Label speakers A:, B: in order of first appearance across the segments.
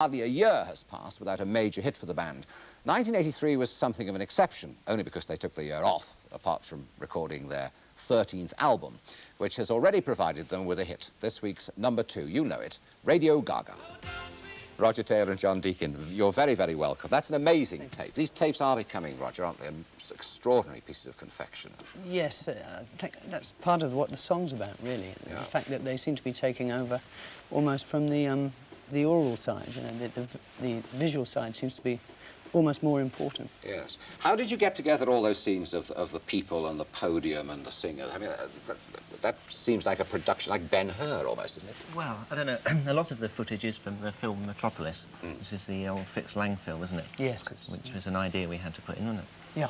A: Hardly a year has passed without a major hit for the band. 1983 was something of an exception, only because they took the year off, apart from recording their 13th album, which has already provided them with a hit. This week's #2, you know it, Radio Gaga. Roger Taylor and John Deacon, you're very, very welcome. That's an amazing tape. These tapes are becoming, Roger, aren't they? Extraordinary pieces of confection.
B: Yes, I think that's part of what the song's about, really. Yeah. The fact that they seem to be taking over almost from the oral side. You know, the visual side seems to be almost more important.
A: Yes. How did you get together all those scenes of the people and the podium and the singers? I mean, that seems like a production, like Ben-Hur almost, isn't it?
C: Well, I don't know. A lot of the footage is from the film Metropolis. This is the old Fitz Lang film, isn't it?
B: Yes.
C: Which was an idea we had to put in, wasn't it?
B: Yeah.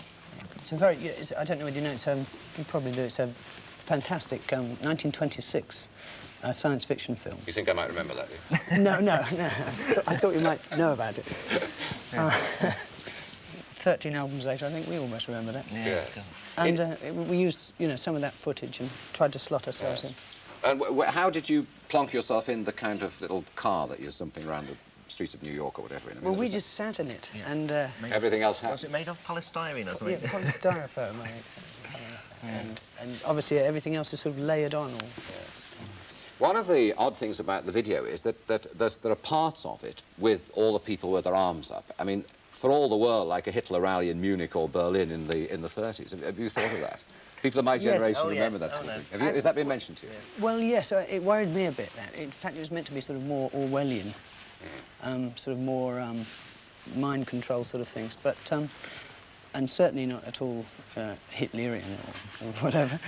B: It's a very, I don't know whether you know, you probably do, it's a fantastic 1926 science fiction film.
A: You think I might remember that?
B: No. I thought you might know about it. 13 albums later, I think we almost remember that.
C: Yeah.
A: Yes.
B: And we used, you know, some of that footage and tried to slot ourselves in.
A: And how did you plonk yourself in the kind of little car that you're stumping around the streets of New York or whatever?
B: Well, we just sat in it, and
A: everything else happened.
C: Was it made of polystyrene or something?
B: Yeah, polystyrofoam, I think, something like that. And obviously everything else is sort of layered on. Yes.
A: One of the odd things about the video is that there are parts of it with all the people with their arms up. I mean, for all the world, like a Hitler rally in Munich or Berlin in the 30s. Have you thought of that? People of my generation remember that sort of thing. Has that been mentioned to you?
B: Well, yes, it worried me a bit, that. In fact, it was meant to be sort of more Orwellian, sort of more mind control sort of things, but and certainly not at all Hitlerian or whatever.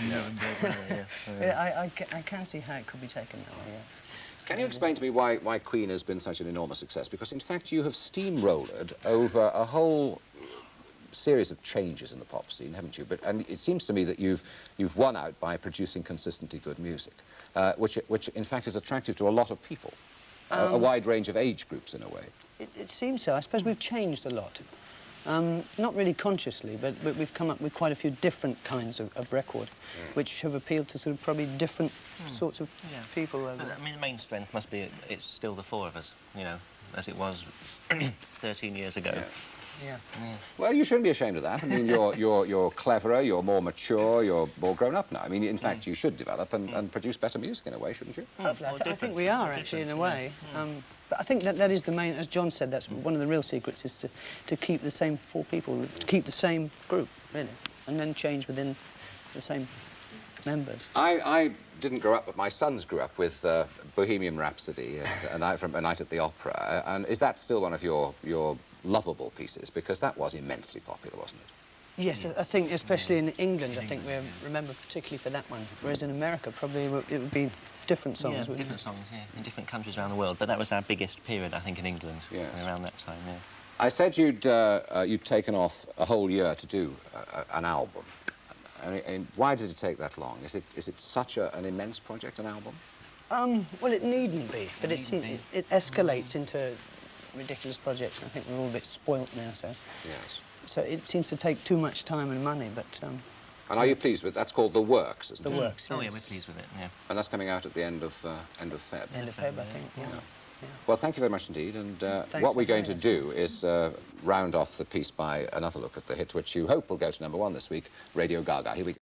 B: I can see how it could be taken that way, yes.
A: Can you explain to me why Queen has been such an enormous success? Because, in fact, you have steamrollered over a whole series of changes in the pop scene, haven't you? And it seems to me that you've won out by producing consistently good music, which in fact is attractive to a lot of people, a wide range of age groups in a way.
B: It seems so. I suppose we've changed a lot. Not really consciously, but we've come up with quite a few different kinds of record, which have appealed to sort of probably different sorts of people.
C: But, I mean, the main strength must be it's still the four of us, you know, as it was 13 years ago.
B: Yeah.
A: Well, you shouldn't be ashamed of that. I mean, you're cleverer, you're more mature, you're more grown up now. I mean, in fact, you should develop and produce better music in a way, shouldn't you?
B: Hopefully. I think we are, actually, in a way. But I think that is the main, as John said, that's one of the real secrets, is to keep the same four people, to keep the same group, really, and then change within the same members.
A: I didn't grow up, but my sons grew up with Bohemian Rhapsody and A Night at the Opera. And is that still one of your lovable pieces? Because that was immensely popular, wasn't it?
B: Yes, I think especially in England, I think we remember particularly for that one, whereas in America probably it would be different songs.
C: Yeah, different songs, in different countries around the world. But that was our biggest period, I think, in England, around that time,
A: I said you'd taken off a whole year to do an album. And why did it take that long? Is it such an immense project, an album?
B: Well, it needn't be, but it escalates into ridiculous projects. I think we're all a bit spoilt now, so...
A: Yes.
B: So it seems to take too much time and money, but...
A: And are you pleased with it? That's called The Works, isn't it?
B: The Works, yes.
C: Oh, yeah, we're pleased with it, yeah.
A: And that's coming out at the end of Feb.
B: End of Feb, I think, yeah.
A: Well, thank you very much indeed, and what we're going to do is round off the piece by another look at the hit, which you hope will go to #1 this week, Radio Gaga. Here we go.